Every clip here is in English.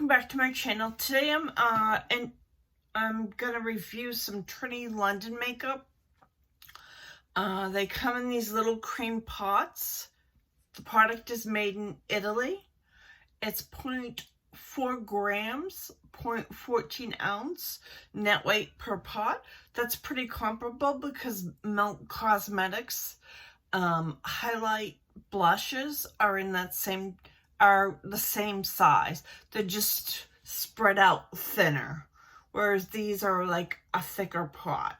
welcome back to my channel. Today I'm gonna review some Trinny London makeup. They come in these little cream pots. The product is made in Italy. It's 0.4 grams, 0.14 ounce net weight per pot. That's pretty comparable because Milk Cosmetics highlight blushes are the same size. They're just spread out thinner, whereas these are like a thicker pot.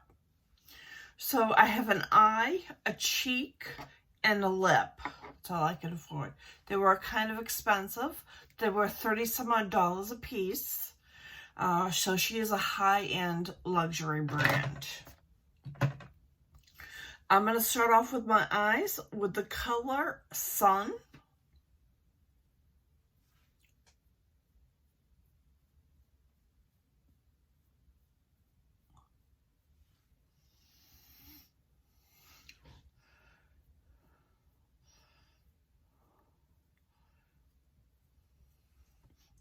So I have an eye, a cheek, and a lip. That's all I could afford. They were kind of expensive. They were $30-some odd a piece. So she is a high-end luxury brand. I'm going to start off with my eyes with the color Sun.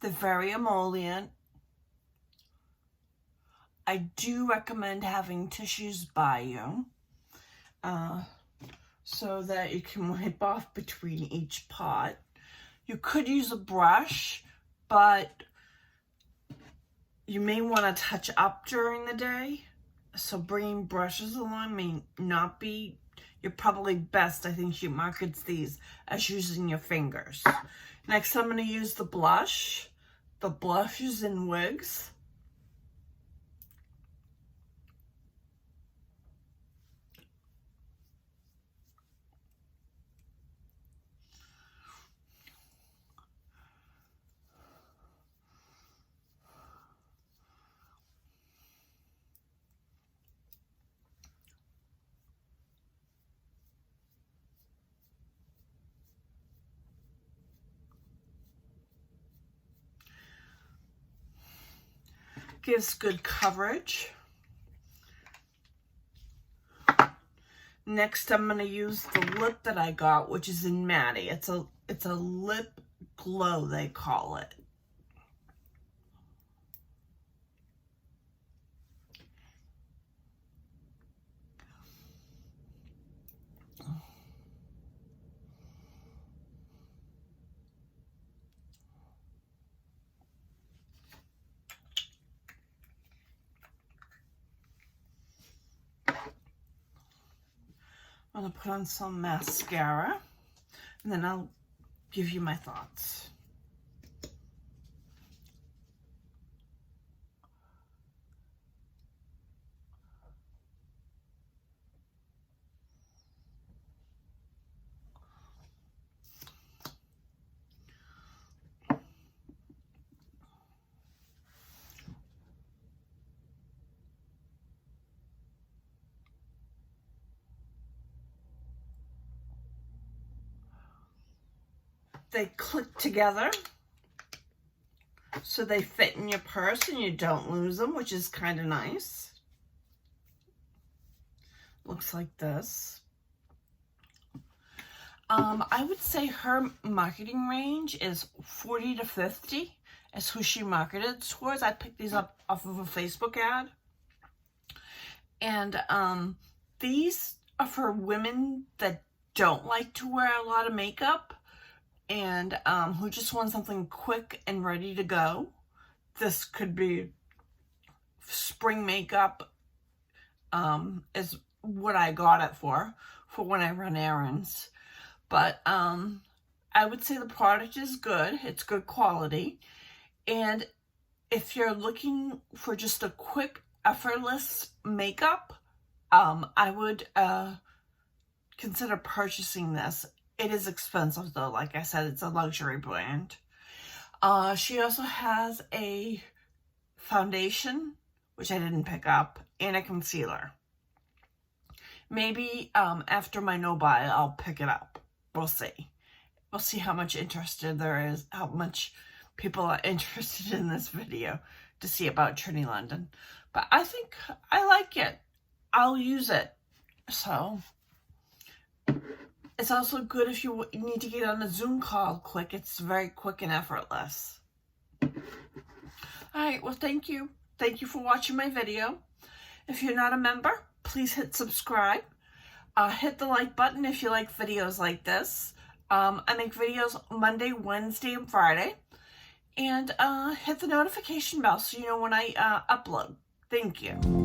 They're very emollient. I do recommend having tissues by you so that you can wipe off between each pot. You could use a brush, but you may want to touch up during the day. So bringing brushes along may not be, you're probably best, I think she markets these as using your fingers. Next, I'm going to use the blush. The blush is in Wigs. Gives good coverage. Next, I'm going to use the lip that I got, which is in Matte. It's a lip glow, they call it. I'm going to put on some mascara, and then I'll give you my thoughts. They click together so they fit in your purse and you don't lose them, which is kind of nice. Looks like this. I would say her marketing range is 40 to 50 is who she marketed towards. I picked these up off of a Facebook ad. And these are for women that don't like to wear a lot of makeup and who just want something quick and ready to go. This could be spring makeup is what I got it for when I run errands. But I would say the product is good. It's good quality. And if you're looking for just a quick, effortless makeup, I would consider purchasing this. It is expensive though. Like I said, it's a luxury brand. She also has a foundation, which I didn't pick up, and a concealer. Maybe after my no-buy, I'll pick it up. We'll see. We'll see how much interest there is, how much people are interested in this video to see about Trinny London. But I think I like it. I'll use it. So it's also good if you need to get on a Zoom call quick. It's very quick and effortless. Alright, well thank you. Thank you for watching my video. If you're not a member, please hit subscribe. Hit the like button if you like videos like this. I make videos Monday, Wednesday, and Friday. And hit the notification bell so you know when I upload. Thank you.